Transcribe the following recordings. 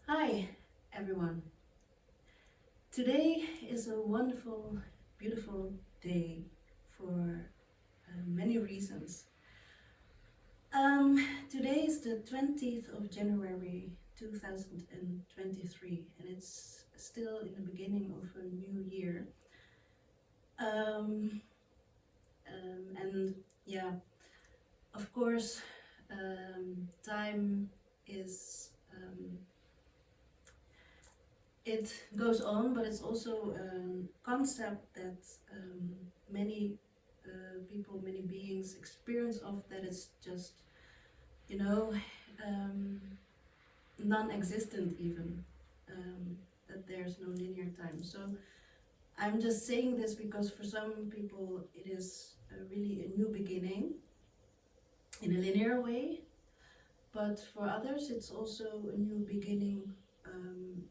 Hi everyone. Today is a wonderful, beautiful day for many reasons. Today is the 20th of January 2023 and it's still in the beginning of a new year. Um, and yeah, of course, time is it goes on, but it's also a concept that many people, many beings experience of, that it's just, you know, um, non-existent even, that there's no linear time. So I'm just saying this because for some people it is really a new beginning in a linear way, but for others it's also a new beginning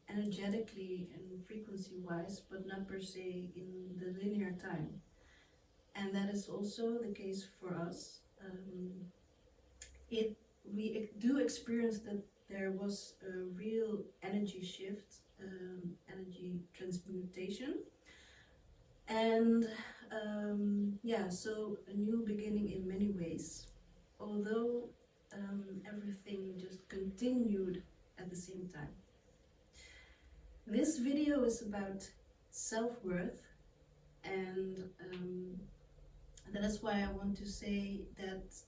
energetically and frequency wise, but not per se in the linear time. And that is also the case for us. We do experience that there was a real energy shift, energy transmutation, and yeah, so a new beginning in many ways, although everything just continued at the same time. This video is about self-worth, and that is why I want to say that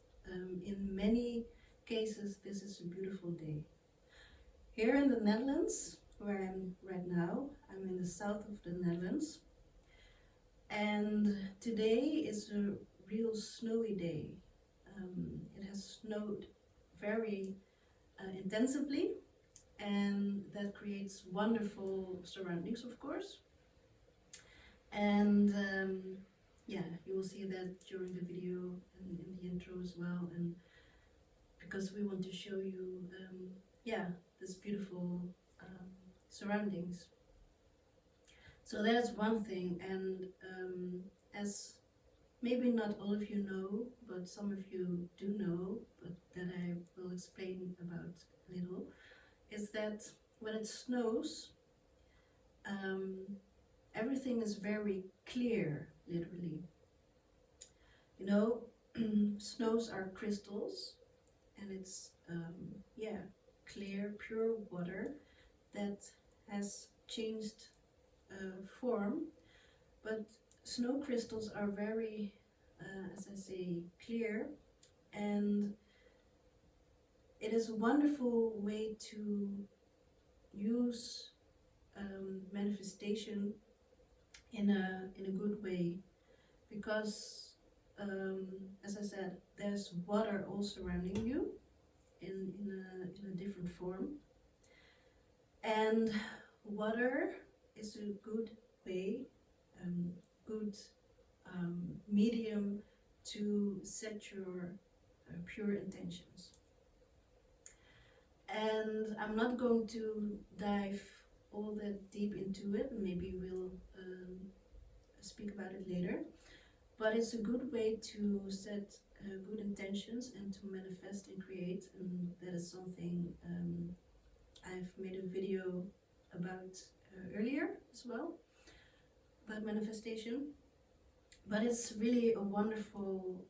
in many cases this is a beautiful day. Here in the Netherlands, where I'm right now, I'm in the south of the Netherlands, and today is a real snowy day. It has snowed very intensively, and that creates wonderful surroundings, of course. And yeah, you will see that during the video and in the intro as well, and because we want to show you yeah, this beautiful surroundings. So that's one thing, and as maybe not all of you know, but some of you do know, but that I will explain about a little, is that when it snows, everything is very clear, literally. You know, snows are crystals, and it's yeah, clear, pure water that has changed form. But snow crystals are very, as I say, clear, and it is a wonderful way to use manifestation in a good way, because as I said, there's water all surrounding you in a different form, and water is a good way, good medium to set your pure intentions. And I'm not going to dive all that deep into it, maybe we'll speak about it later, but it's a good way to set good intentions and to manifest and create, and that is something I've made a video about earlier as well, about manifestation. But it's really a wonderful,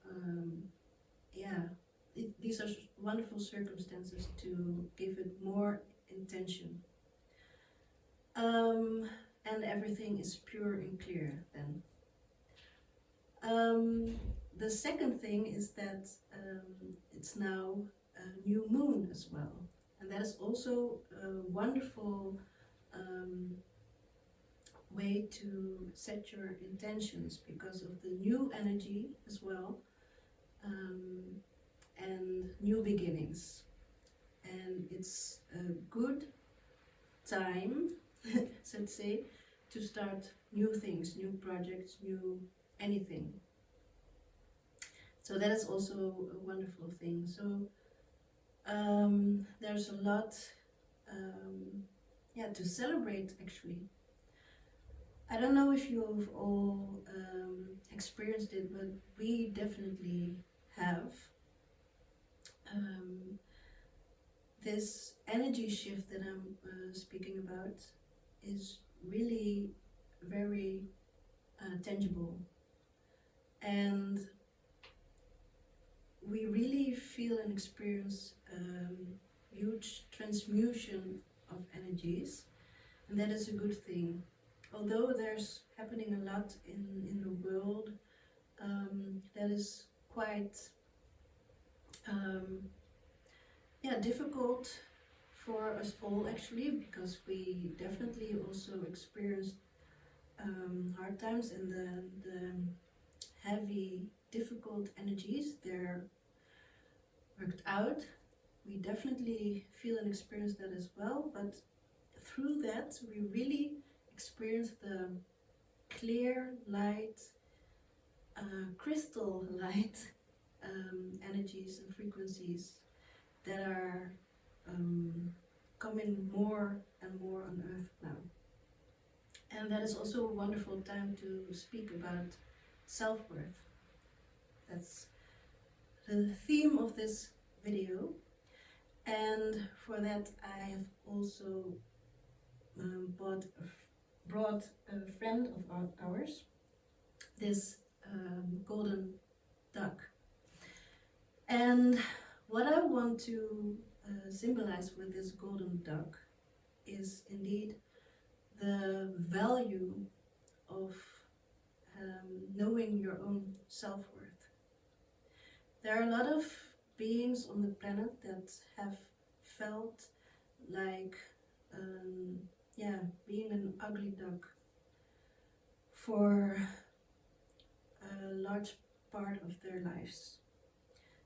yeah, these are wonderful circumstances to give it more intention. And everything is pure and clear then. The second thing is that it's now a new moon as well, and that is also a wonderful way to set your intentions because of the new energy as well, and new beginnings. And it's a good time, so to say, to start new things, new projects, new anything. So that is also a wonderful thing. So there's a lot yeah, to celebrate actually. I don't know if you've all experienced it, but we definitely have. this energy shift that I'm speaking about is really very tangible, and we really feel and experience huge transmutation of energies, and that is a good thing. Although there's happening a lot in the world that is quite difficult for us all actually, because we definitely also experienced hard times, and the heavy, difficult energies, they're worked out. We definitely feel and experience that as well, but through that we really experience the clear light, crystal light energies and frequencies that are coming more and more on earth now. And that is also a wonderful time to speak about self-worth. That's the theme of this video, and for that I have also brought a friend of ours, this golden duck. And what I want to symbolize with this golden duck is indeed the value of knowing your own self-worth. There are a lot of beings on the planet that have felt like being an ugly duck for a large part of their lives,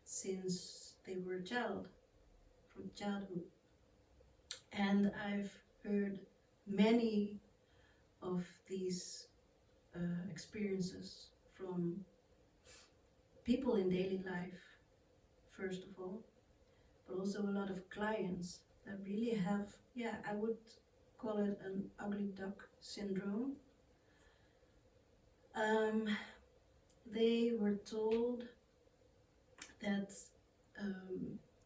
since they were a child, from childhood. And I've heard many of these experiences from people in daily life, first of all, but also a lot of clients that really have, I would call it an ugly duck syndrome. They were told that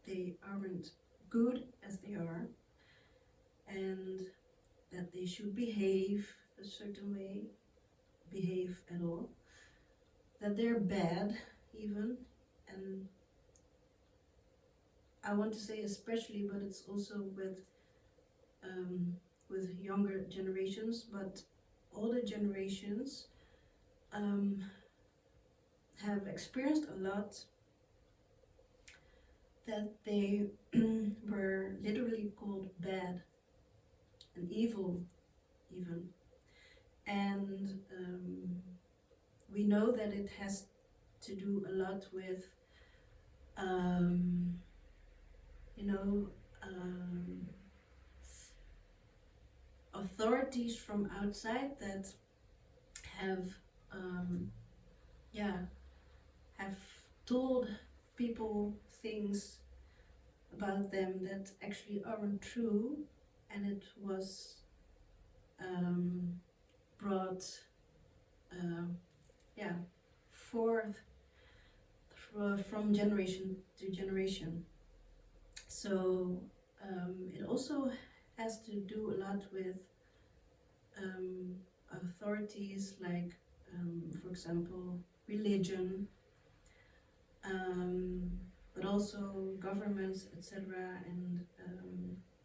they aren't good as they are, and that they should behave a certain way, behave at all, that they're bad even. And I want to say especially, but it's also with younger generations, but older generations have experienced a lot, that they were literally called bad and evil even. And we know that it has to do a lot with authorities from outside that have told people things about them that actually aren't true, and it was brought forth from generation to generation. So it also has to do a lot with authorities, like for example religion, but also governments, etc., and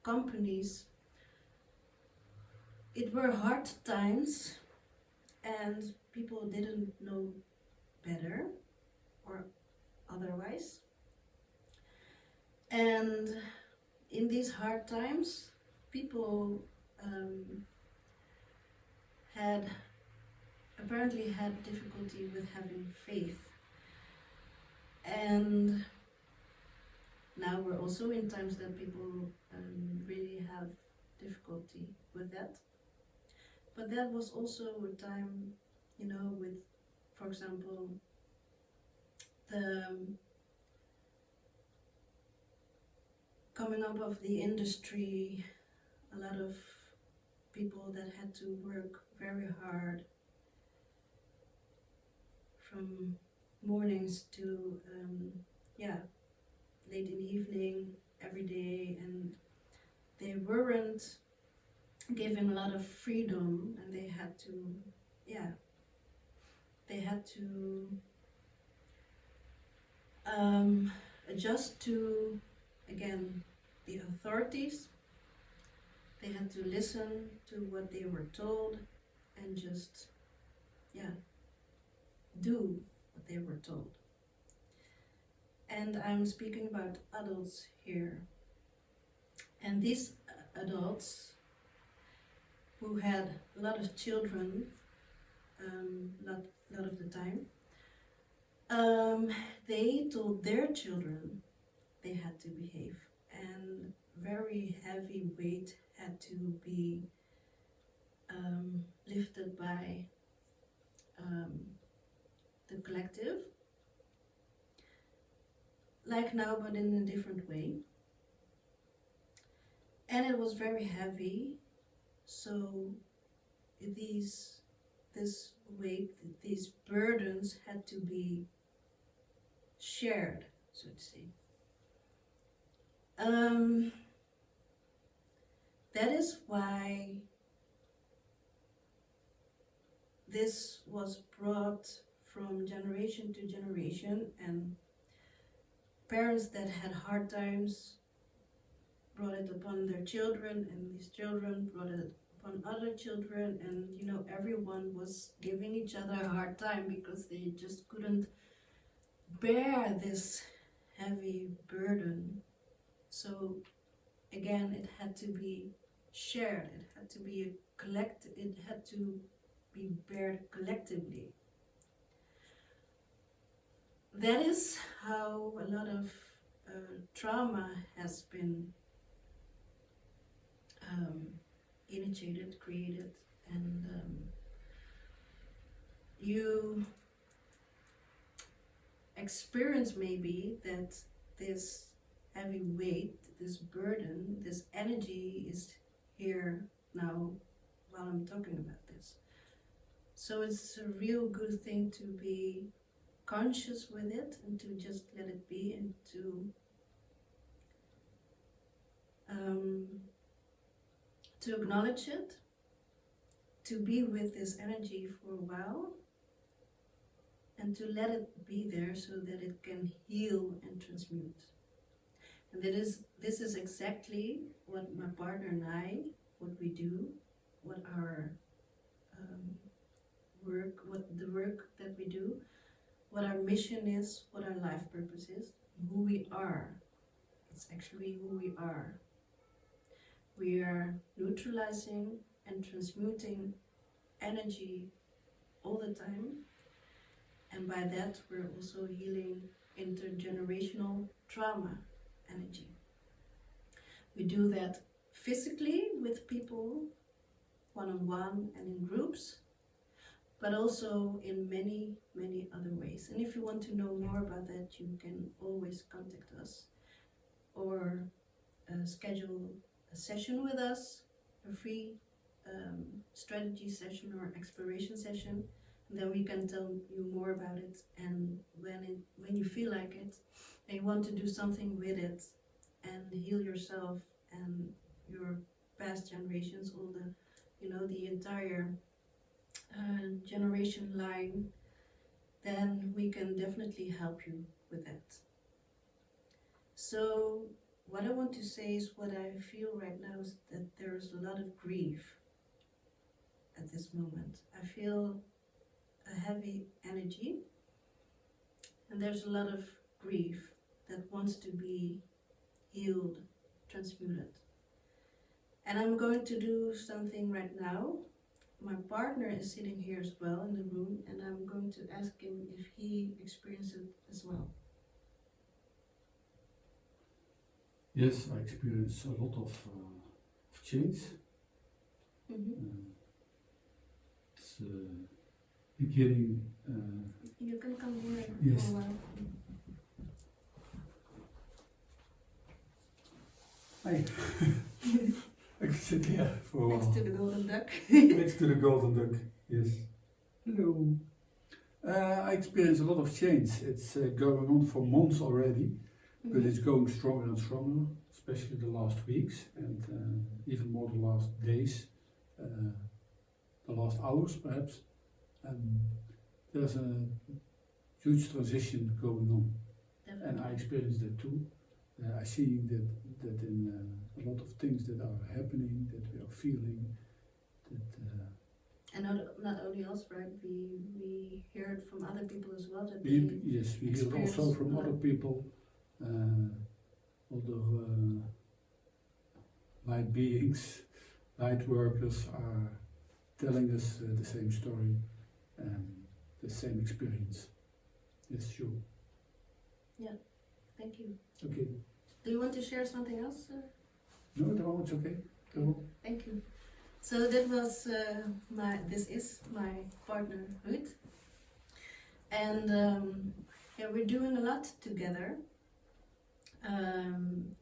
companies. It were hard times, and people didn't know better or otherwise. And in these hard times, people apparently had difficulty with having faith. And now we're also in times that people really have difficulty with that. But that was also a time, with, for example, the coming up of the industry, a lot of people that had to work very hard from mornings to late in the evening, every day, and they weren't given a lot of freedom, and they had to, yeah, they had to adjust to, again, the authorities. They had to listen to what they were told and just, yeah, do what they were told. And I'm speaking about adults here. And these adults who had a lot of children, lot of the time, they told their children they had to behave, and very heavy weight had to be lifted by the collective, like now, but in a different way. And it was very heavy, so this weight, these burdens had to be shared, so to say. That is why this was brought from generation to generation, and parents that had hard times brought it upon their children, and these children brought it upon other children, and you know, everyone was giving each other a hard time because they just couldn't bear this heavy burden. So again, it had to be shared, it had to be it had to be bared collectively. That is how a lot of trauma has been initiated, created, and you experience maybe that this heavy weight, this burden, this energy is here now while I'm talking about this. So it's a real good thing to be conscious with it and to just let it be, and to acknowledge it, to be with this energy for a while, and to let it be there so that it can heal and transmute. And this is exactly what my partner and I, what we do, what our the work that we do, what our mission is, what our life purpose is, who we are. It's actually who we are. We are neutralizing and transmuting energy all the time, and by that we're also healing intergenerational trauma energy. We do that physically with people, one-on-one and in groups, but also in many, many other ways. And if you want to know more about that, you can always contact us or schedule a session with us, a free strategy session or exploration session, and then we can tell you more about it. And when you feel like it and you want to do something with it and heal yourself and your past generations, all the entire generation line, then we can definitely help you with that. So what I want to say is, what I feel right now is that there is a lot of grief at this moment. I feel a heavy energy, and there's a lot of grief that wants to be healed, transmuted. And I'm going to do something right now. My partner is sitting here as well in the room, and I'm going to ask him if he experienced it as well. Yes, I experienced a lot of change. It's beginning. You can come here yes. for a while. Hi. I can sit here for a while. Next to the golden duck. Next to the golden duck, yes. Hello. I experienced a lot of change. It's going on for months already, but it's going stronger and stronger. especially the last weeks and even more the last days, the last hours perhaps. There's a huge transition going on, and I experienced that too. I see that in a lot of things that are happening, that we are feeling, that. And not only us, right? We hear it from other people as well. That We hear it also from other other people, other light beings, light workers are telling us the same story, the same experience. Yes, sure. Yeah, thank you. Okay. Do you want to share something else? No, it's okay. Go on. Thank you. So that was this is my partner Ruud, and yeah, we're doing a lot together.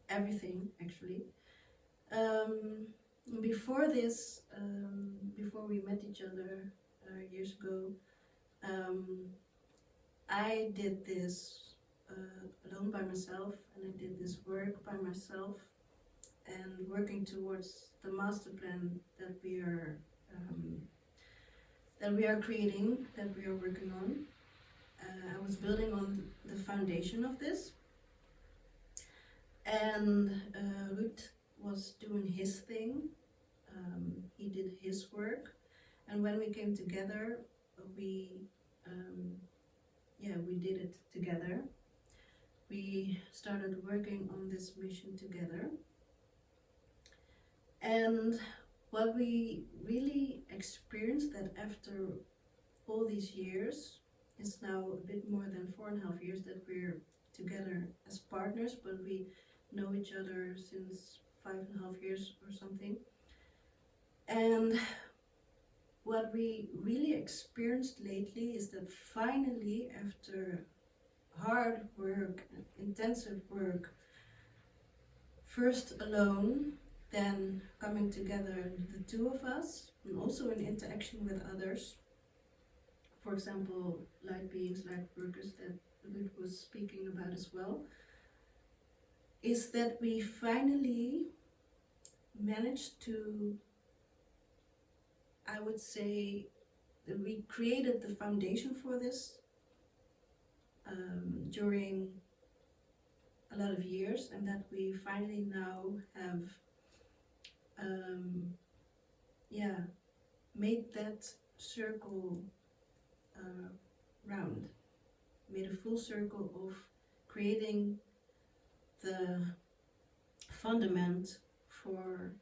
Everything actually. Before this, before we met each other years ago, I did this alone by myself, and I did this work by myself, and working towards the master plan that we are creating, that we are working on. I was building on the foundation of this, and Ruud was doing his thing. He did his work, and when we came together, we did it together. We started working on this mission together. And what we really experienced that after all these years, it's now a bit more than 4.5 years that we're together as partners, but we know each other since 5.5 years or something. And what we really experienced lately is that finally, after hard work, intensive work, first alone, then coming together, the two of us, and also in interaction with others, for example, light beings, light workers that Ruud was speaking about as well, is that we finally managed to, I would say, that we created the foundation for this during a lot of years, and that we finally now have made that circle round, made a full circle of creating the fundament for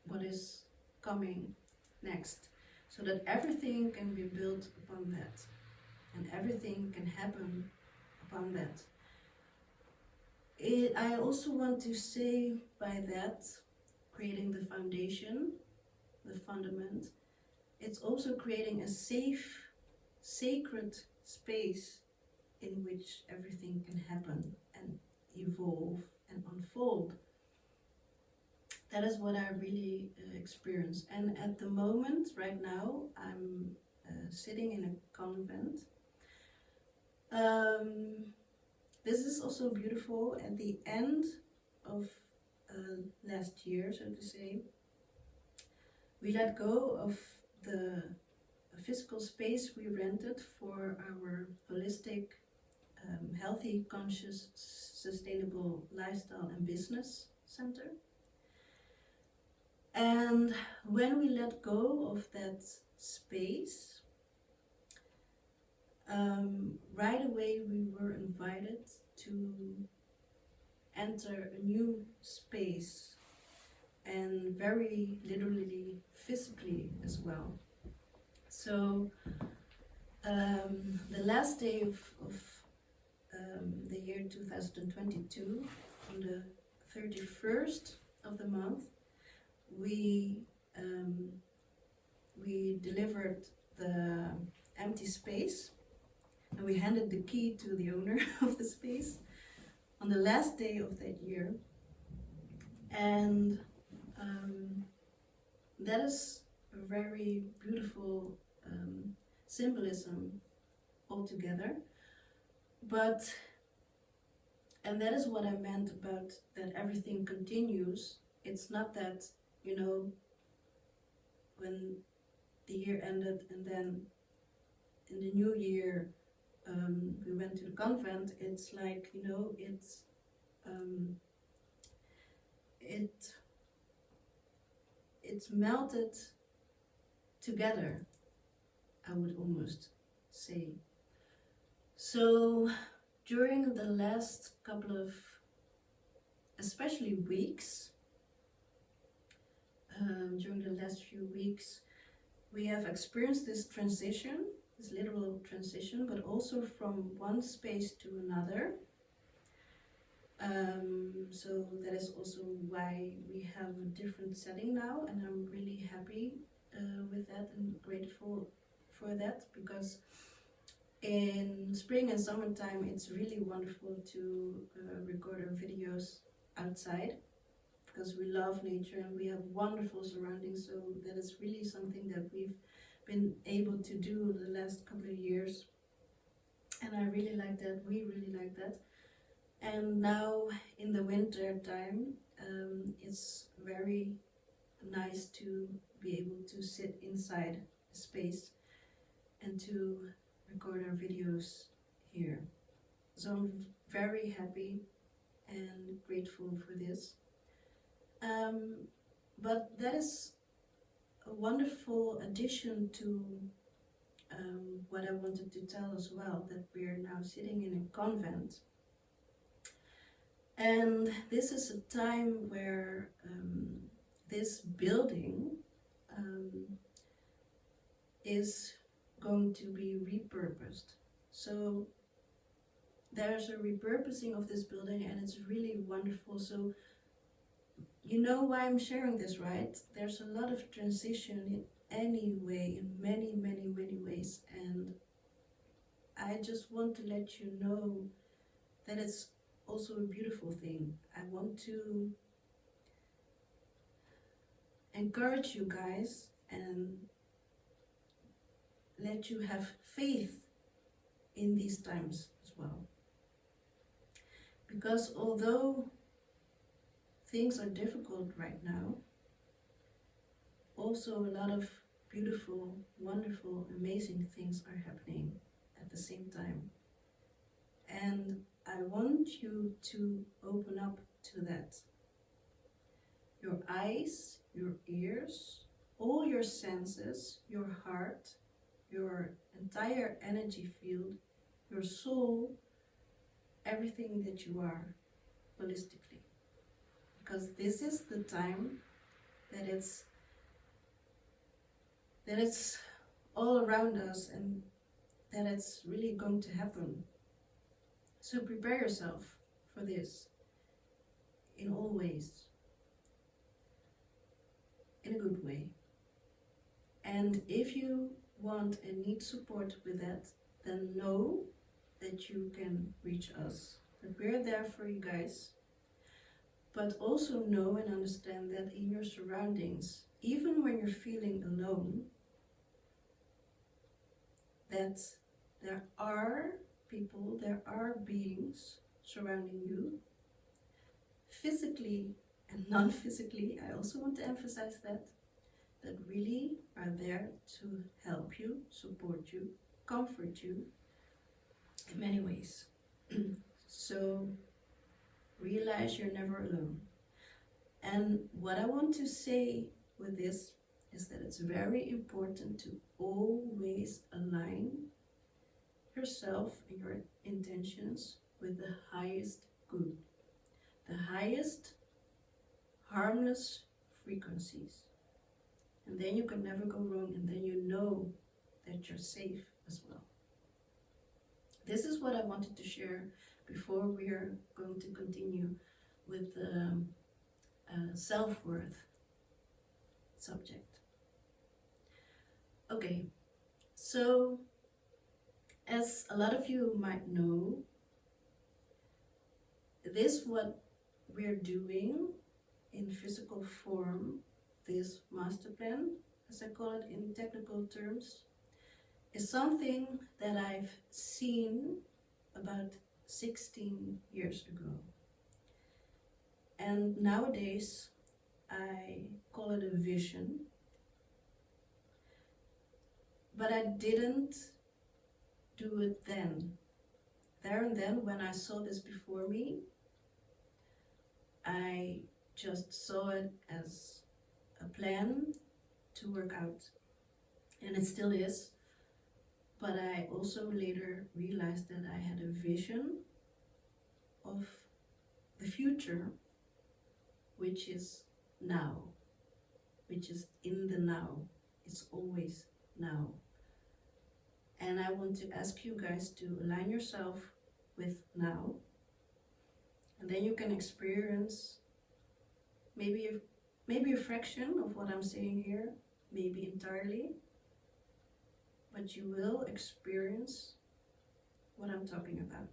what is coming next, so that everything can be built upon that, and everything can happen upon that. I also want to say by that, creating the foundation, the fundament, it's also creating a safe, sacred space in which everything can happen and evolve and unfold. That is what I really experience. And at the moment, right now, I'm sitting in a convent. This is also beautiful. At the end of last year, so to say, we let go of the physical space we rented for our holistic, healthy, conscious, sustainable lifestyle and business center. And when we let go of that space, right away we were invited to enter a new space, and very literally, physically as well. So the last day of the year 2022, on the 31st of the month, we delivered the empty space, and we handed the key to the owner of the space on the last day of that year. And that is a very beautiful symbolism altogether. But And that is what I meant about that everything continues. It's not that, you know, when the year ended and then in the new year we went to the convent. It's like, you know, it's melted together, I would almost say. So during the last couple of, especially weeks, during the last few weeks, we have experienced this transition, this literal transition, but also from one space to another. So that is also why we have a different setting now, and I'm really happy with that and grateful for that, because in spring and summertime it's really wonderful to record our videos outside, because we love nature and we have wonderful surroundings. So that is really something that we've been able to do the last couple of years, and I really like that. We really like that. And now in the winter time, it's very nice to be able to sit inside a space and to record our videos here. So I'm very happy and grateful for this. But that is a wonderful addition to what I wanted to tell as well, that we are now sitting in a convent. And this is a time where this building is going to be repurposed. So there's a repurposing of this building, and it's really wonderful. So you know why I'm sharing this, right? There's a lot of transition in any way, in many, many, many ways. And I just want to let you know that it's also a beautiful thing. I want to encourage you guys and let you have faith in these times as well. Because although things are difficult right now, also a lot of beautiful, wonderful, amazing things are happening at the same time. And I want you to open up to that. Your eyes, your ears, all your senses, your heart, your entire energy field, your soul, everything that you are holistically. Because this is the time that it's all around us and that it's really going to happen. So prepare yourself for this in all ways, in a good way. And if you want and need support with that, then know that you can reach us, that we're there for you guys. But also know and understand that in your surroundings, even when you're feeling alone, that there are people, there are beings surrounding you, physically and non-physically. I also want to emphasize that really are there to help you, support you, comfort you in many ways. So realize you're never alone. And what I want to say with this is that it's very important to always align yourself and your intentions with the highest good, the highest harmless frequencies. And then you can never go wrong, and then you know that you're safe as well. This is what I wanted to share before we are going to continue with the self-worth subject. Okay, so as a lot of you might know, what we're doing in physical form, this master plan, as I call it in technical terms, is something that I've seen about 16 years ago. And nowadays I call it a vision, but I didn't do it then. There and then, when I saw this before me, I just saw it as a plan to work out, and it still is. But I also later realized that I had a vision of the future, which is now, which is in the now. It's always now. And I want to ask you guys to align yourself with now, and then you can experience maybe a fraction of what I'm saying here, maybe entirely, but you will experience what I'm talking about.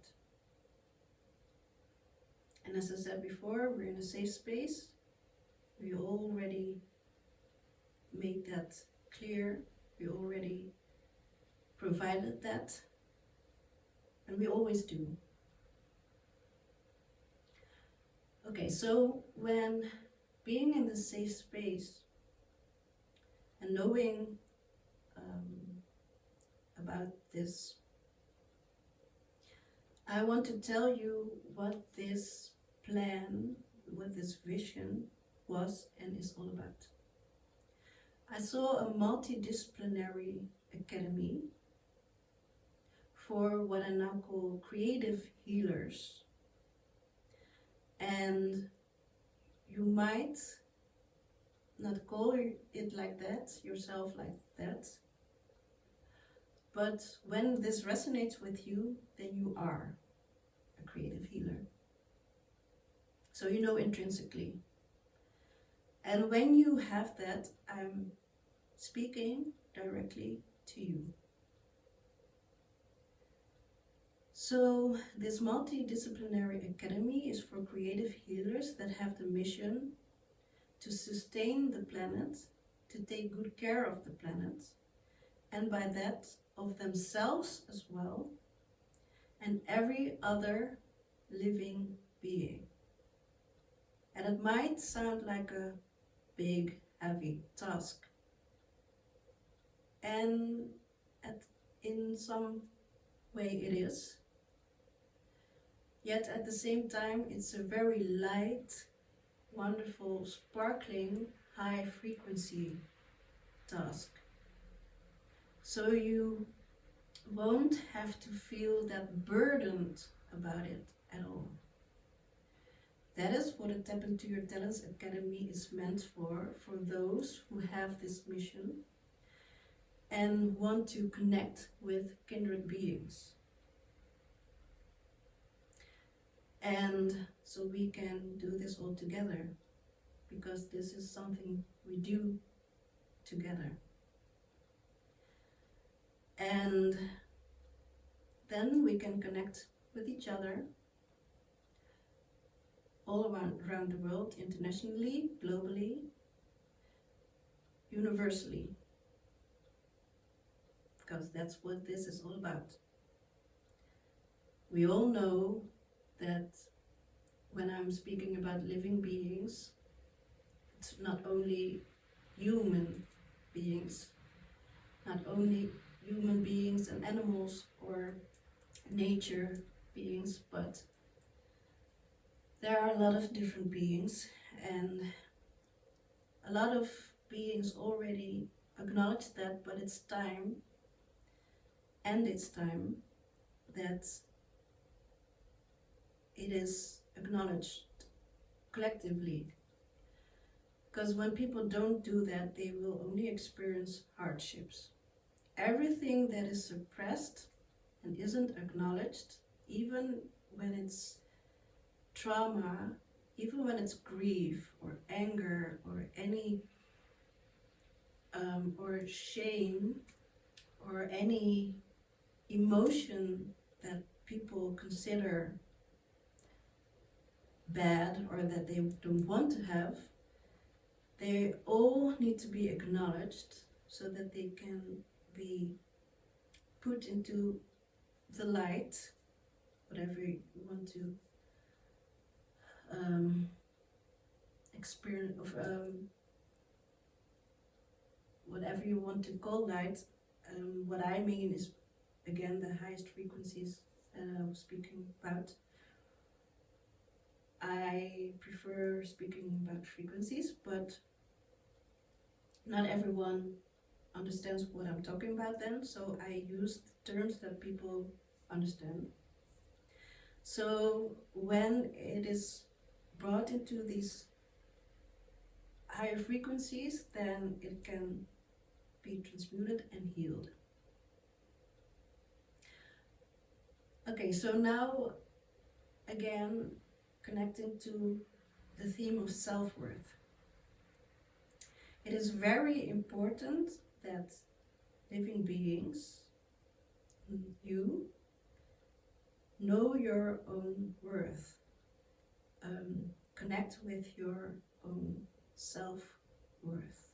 And as I said before, we're in a safe space. We already made that clear. We already provided that, and we always do. Okay, so when being in the safe space and knowing about this, I want to tell you what this plan, what this vision was and is all about. I saw a multidisciplinary academy for what I now call creative healers. And you might not call it like that, yourself like that, but when this resonates with you, then you are a creative healer. So you know intrinsically. And when you have that, I'm speaking directly to you. So this multidisciplinary academy is for creative healers that have the mission to sustain the planet, to take good care of the planet, and by that of themselves as well, and every other living being. And it might sound like a big, heavy task. And in some way it is. Yet at the same time, it's a very light, wonderful, sparkling, high frequency task. So you won't have to feel that burdened about it at all. That is what a Tap Into Your Talents Academy is meant for those who have this mission and want to connect with kindred beings. And so we can do this all together, because this is something we do together. And then we can connect with each other all around the world, internationally, globally, universally, because that's what this is all about. We all know that when I'm speaking about living beings, it's not only human beings, not only human beings and animals or nature beings, but there are a lot of different beings, and a lot of beings already acknowledge that, but it's time that it is acknowledged collectively. Because when people don't do that, they will only experience hardships. Everything that is suppressed and isn't acknowledged, even when it's trauma, even when it's grief or anger or any or shame or any emotion that people consider bad or that they don't want to have, they all need to be acknowledged so that they can be put into the light whatever you want to experience, of whatever you want to call light. What I mean is, again, the highest frequencies that I was speaking about. I prefer speaking about frequencies, but not everyone understands what I'm talking about then, so I use terms that people understand. So when it is brought into these higher frequencies, then it can be transmuted and healed. Okay, so now again, connecting to the theme of self-worth. It is very important that living beings, you, know your own worth. Connect with your own self-worth.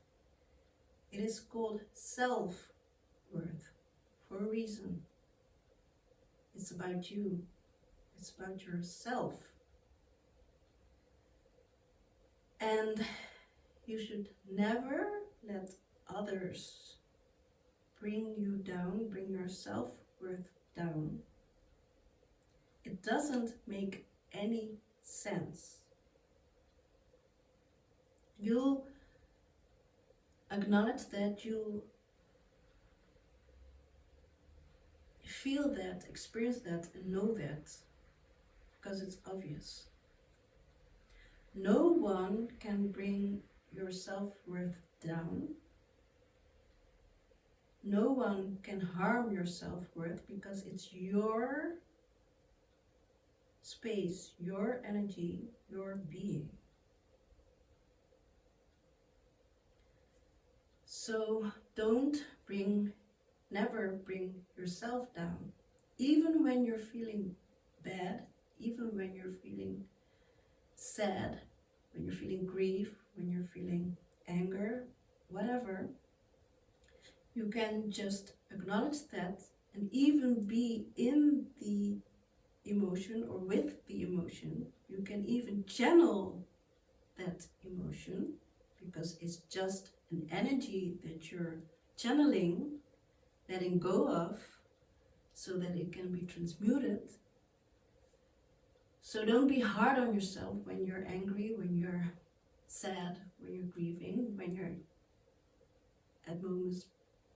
It is called self-worth for a reason. It's about you. It's about yourself. And you should never let others bring you down, bring your self-worth down. It doesn't make any sense. You acknowledge that, you feel that, experience that, and know that, because it's obvious. No one can bring your self-worth down. No one can harm your self-worth, because it's your space, your energy, your being. So never bring yourself down. Even when you're feeling bad, even when you're feeling sad, when you're feeling grief, when you're feeling anger, whatever, you can just acknowledge that and even be in the emotion or with the emotion. You can even channel that emotion, because it's just an energy that you're channeling, letting go of, so that it can be transmuted. So don't be hard on yourself when you're angry, when you're sad, when you're grieving, when you're at moments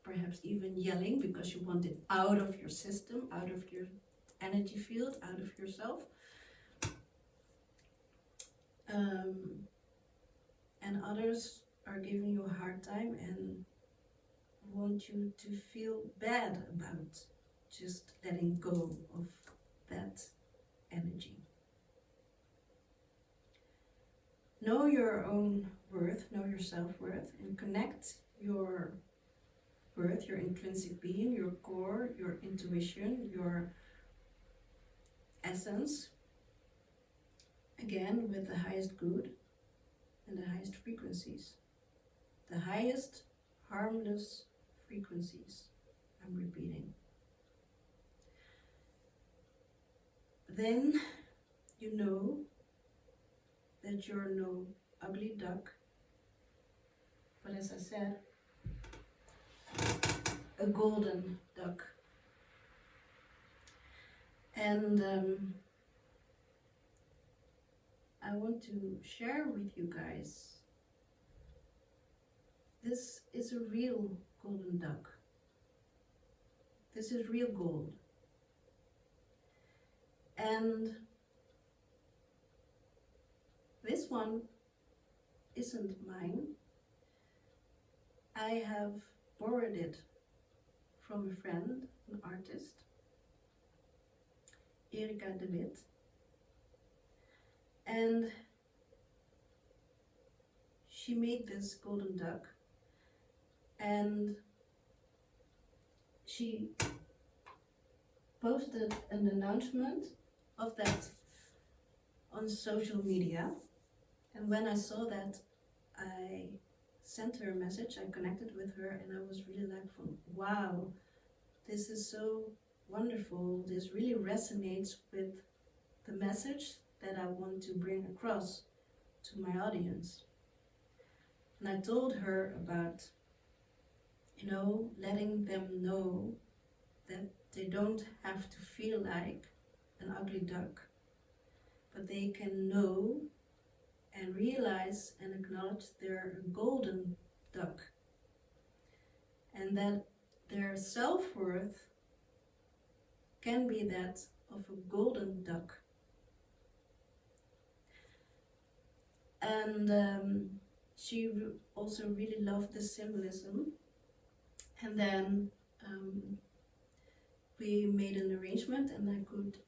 perhaps even yelling because you want it out of your system, out of your energy field, out of yourself. And others are giving you a hard time and want you to feel bad about just letting go of that energy. Know your own worth, know your self-worth, and connect your worth, your intrinsic being, your core, your intuition, your essence, again with the highest good and the highest frequencies. The highest harmless frequencies, I'm repeating. Then you know that you're no ugly duck, but as I said, a golden duck. And I want to share with you guys, this is a real golden duck. This is real gold. And this one isn't mine. I have borrowed it from a friend, an artist, Erika de Wit. And she made this golden duck, and she posted an announcement of that on social media. And when I saw that, I sent her a message, I connected with her, and I was really like, wow, this is so wonderful, this really resonates with the message that I want to bring across to my audience. And I told her about, you know, letting them know that they don't have to feel like an ugly duck, but they can know and realize and acknowledge they're a golden duck, and that their self-worth can be that of a golden duck. And she also really loved the symbolism. And then we made an arrangement, and I could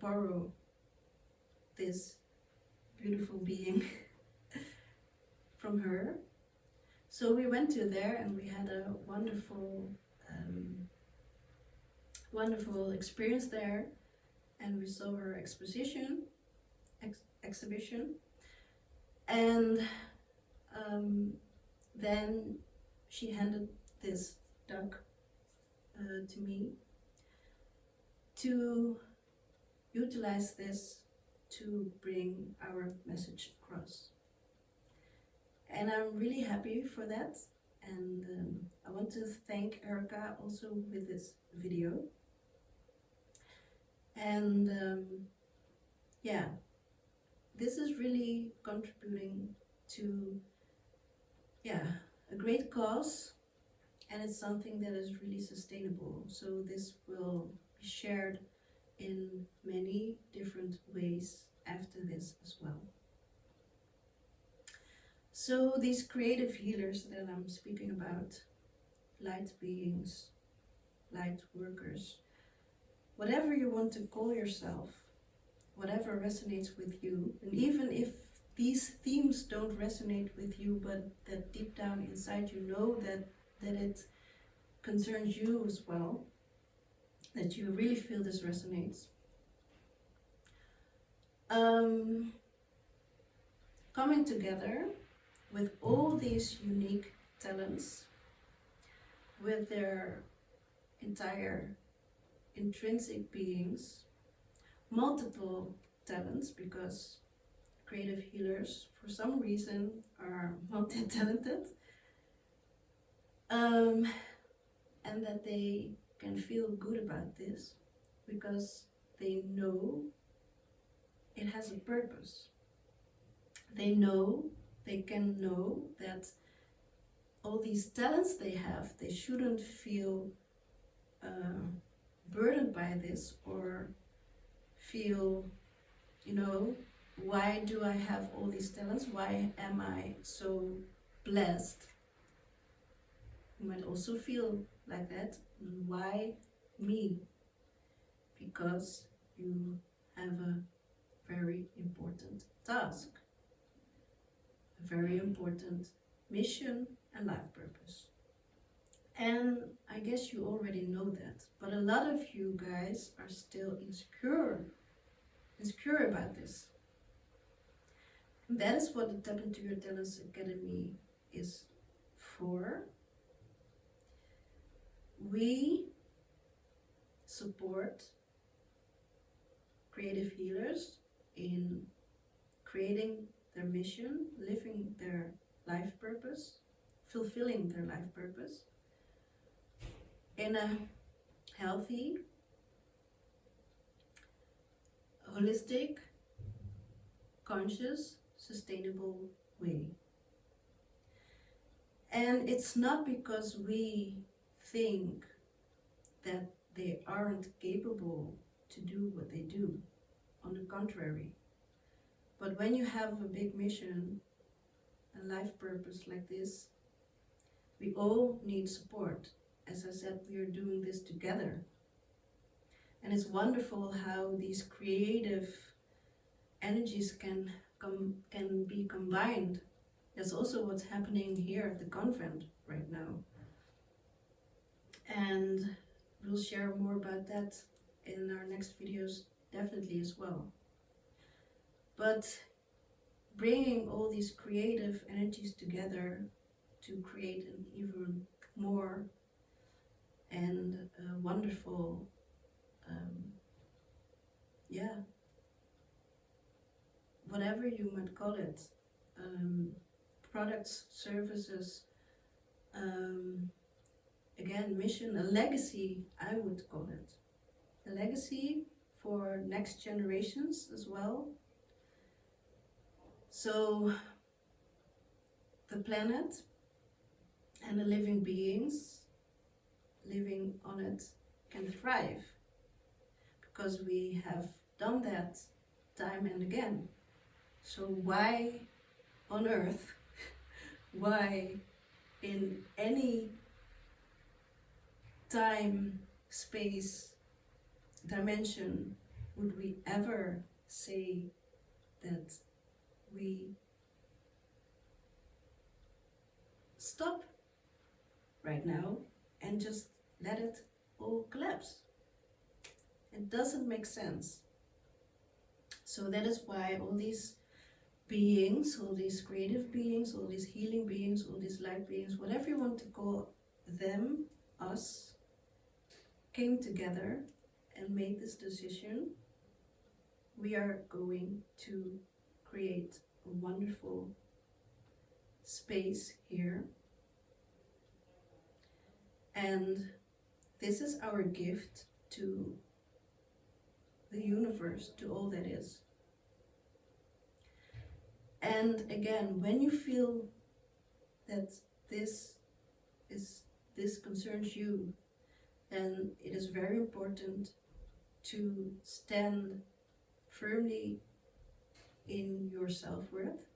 borrow this beautiful being from her. So we went to there, and we had a wonderful wonderful experience there, and we saw her exhibition, and then she handed this duck to me to utilize this to bring our message across. And I'm really happy for that, and I want to thank Erica also with this video. And yeah, this is really contributing to a great cause, and it's something that is really sustainable. So this will be shared in many different ways after this as well. So these creative healers that I'm speaking about, light beings, light workers, whatever you want to call yourself, whatever resonates with you, and even if these themes don't resonate with you, but that deep down inside you know that it concerns you as well, that you really feel this resonates. Coming together with all these unique talents, with their entire intrinsic beings, multiple talents, because creative healers for some reason are multi-talented, and that they can feel good about this because they know it has a purpose. They can know that all these talents they have, they shouldn't feel burdened by this, or feel, you know, why do I have all these talents? Why am I so blessed? You might also feel like that. Why me? Because you have a very important task, a very important mission and life purpose. And I guess you already know that, but a lot of you guys are still insecure about this. And that is what the Tap Into Your Talents Academy is for. We support creative healers in creating their mission, living their life purpose, fulfilling their life purpose in a healthy, holistic, conscious, sustainable way. And it's not because we think that they aren't capable to do what they do. On the contrary. But when you have a big mission, a life purpose like this, we all need support. As I said, we are doing this together. And it's wonderful how these creative energies can be combined. That's also what's happening here at the convent right now. And we'll share more about that in our next videos, definitely as well. But bringing all these creative energies together to create an even more and wonderful yeah, whatever you might call it, products, services, again, mission, a legacy, I would call it. A legacy for next generations as well. So the planet and the living beings living on it can thrive, because we have done that time and again. So why on earth, why in any time, space, dimension would we ever say that we stop right now and just let it all collapse? It doesn't make sense. So that is why all these beings, all these creative beings, all these healing beings, all these light beings, whatever you want to call them, us, came together and made this decision. We are going to create a wonderful space here. And this is our gift to the universe, to all that is. And again, when you feel that this concerns you, then it is very important to stand firmly in your self-worth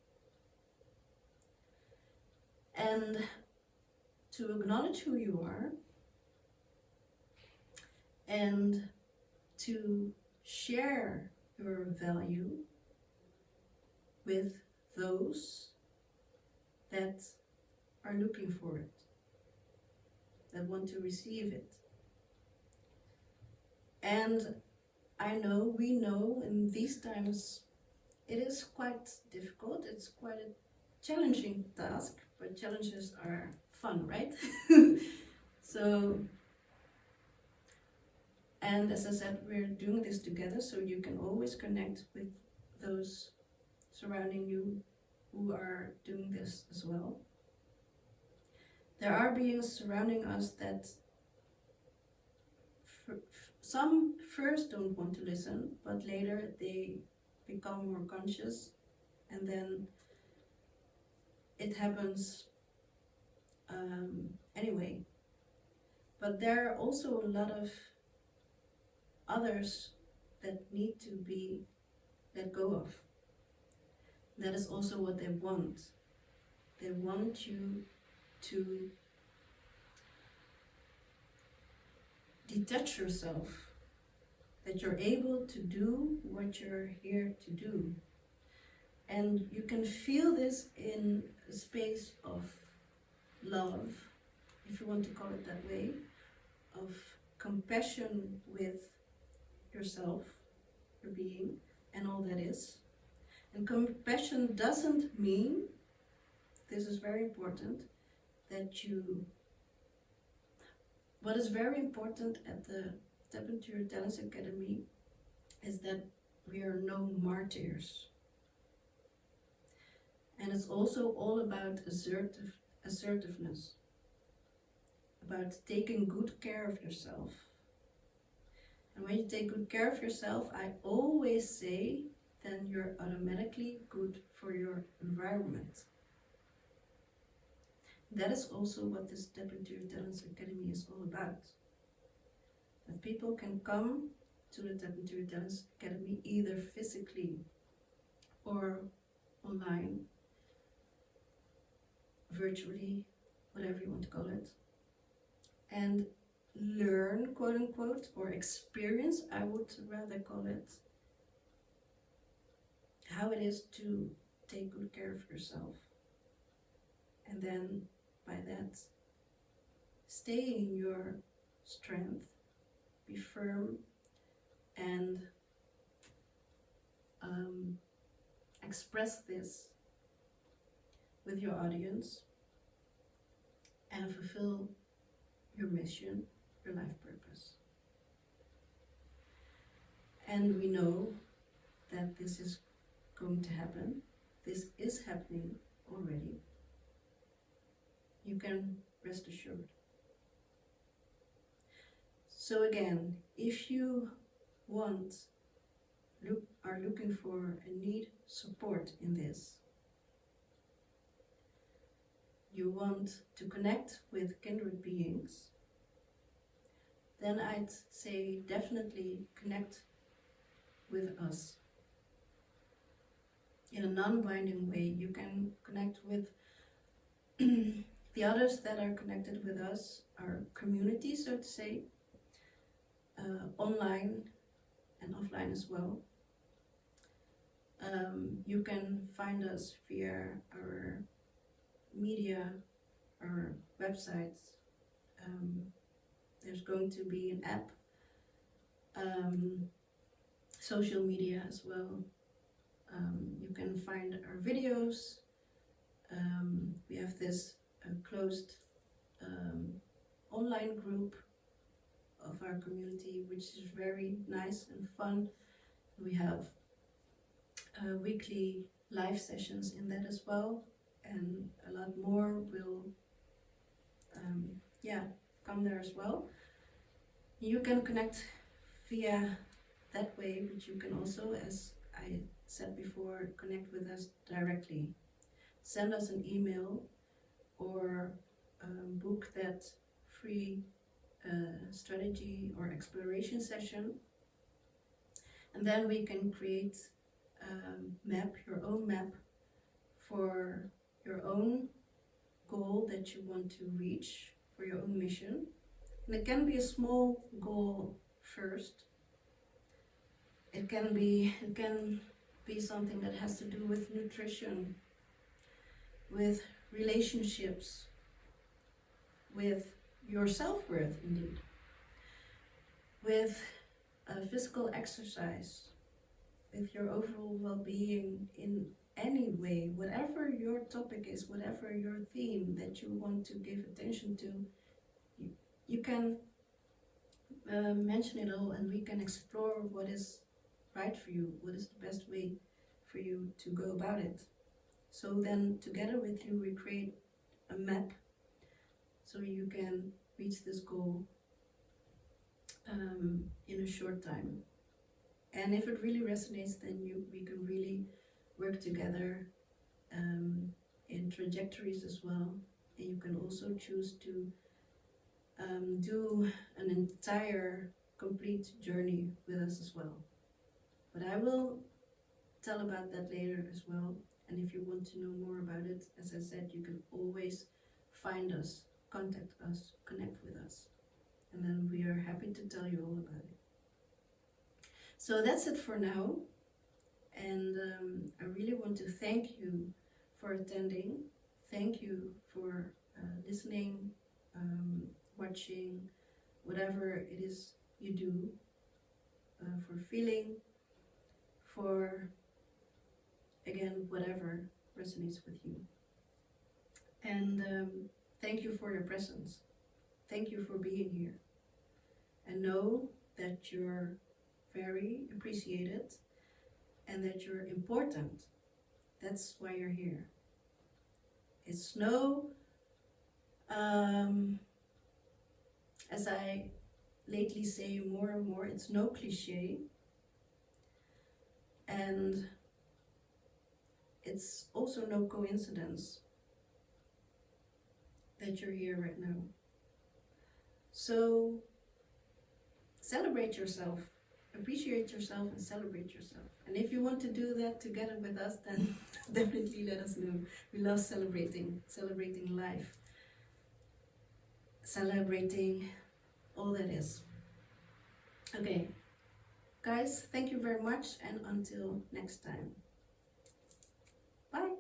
and to acknowledge who you are and to share your value with those that are looking for it, that want to receive it. And we know in these times it is quite difficult, it's quite a challenging task, but challenges are fun, right? So, and as I said, we're doing this together, so you can always connect with those surrounding you who are doing this as well. There are beings surrounding us that some first don't want to listen, but later they become more conscious, and then it happens anyway. But there are also a lot of others that need to be let go of. That is also what they want. They want you to detach yourself, that you're able to do what you're here to do. And you can feel this in a space of love, if you want to call it that way, of compassion with yourself, your being, and all that is. And compassion doesn't mean, this is very important, that you, what is very important at the Step Into Your Talents Academy is that we are no martyrs. And it's also all about assertiveness, about taking good care of yourself. And when you take good care of yourself, I always say, then you're automatically good for your environment. That is also what this Step Into Your Talents Academy is all about. That people can come to the Step Into Your Talents Academy either physically or online, virtually, whatever you want to call it, and learn, quote unquote, or experience, I would rather call it, how it is to take good care of yourself. And then by that, stay in your strength, be firm, and express this with your audience and fulfill your mission, your life purpose. And we know that this is going to happen. This is happening already. You can rest assured. So again, if you are looking for and need support in this, you want to connect with kindred beings, then I'd say definitely connect with us. In a non-binding way, you can connect with the others that are connected with us, our community, so to say, online and offline as well. You can find us via our media, our websites. There's going to be an app, social media as well. You can find our videos. We have this closed online group of our community, which is very nice and fun. We have weekly live sessions in that as well, and a lot more will come there as well. You can connect via that way, but you can also, as I said before, connect with us directly. Send us an email or book that free strategy or exploration session, and then we can create a map, your own map for your own goal that you want to reach, for your own mission. And it can be a small goal first. It can be something that has to do with nutrition, with relationships, with your self-worth indeed, with physical exercise, with your overall well-being in any way, whatever your topic is, whatever your theme that you want to give attention to, you can mention it all, and we can explore what is right for you, what is the best way for you to go about it. So then together with you we create a map so you can reach this goal in a short time. And if it really resonates, then we can really work together in trajectories as well. And you can also choose to do an entire complete journey with us as well. But I will tell about that later as well. And if you want to know more about it, as I said, you can always find us, contact us, connect with us. And then we are happy to tell you all about it. So that's it for now. And I really want to thank you for attending. Thank you for listening, watching, whatever it is you do, for feeling, for, again, whatever resonates with you. And thank you for your presence. Thank you for being here. And know that you're very appreciated and that you're important. That's why you're here. It's no, as I lately say more and more, it's no cliche. And it's also no coincidence that you're here right now. So celebrate yourself, appreciate yourself, and celebrate yourself. And if you want to do that together with us, then definitely let us know. We love celebrating life, celebrating all that is. Okay, guys, thank you very much, and until next time. Bye.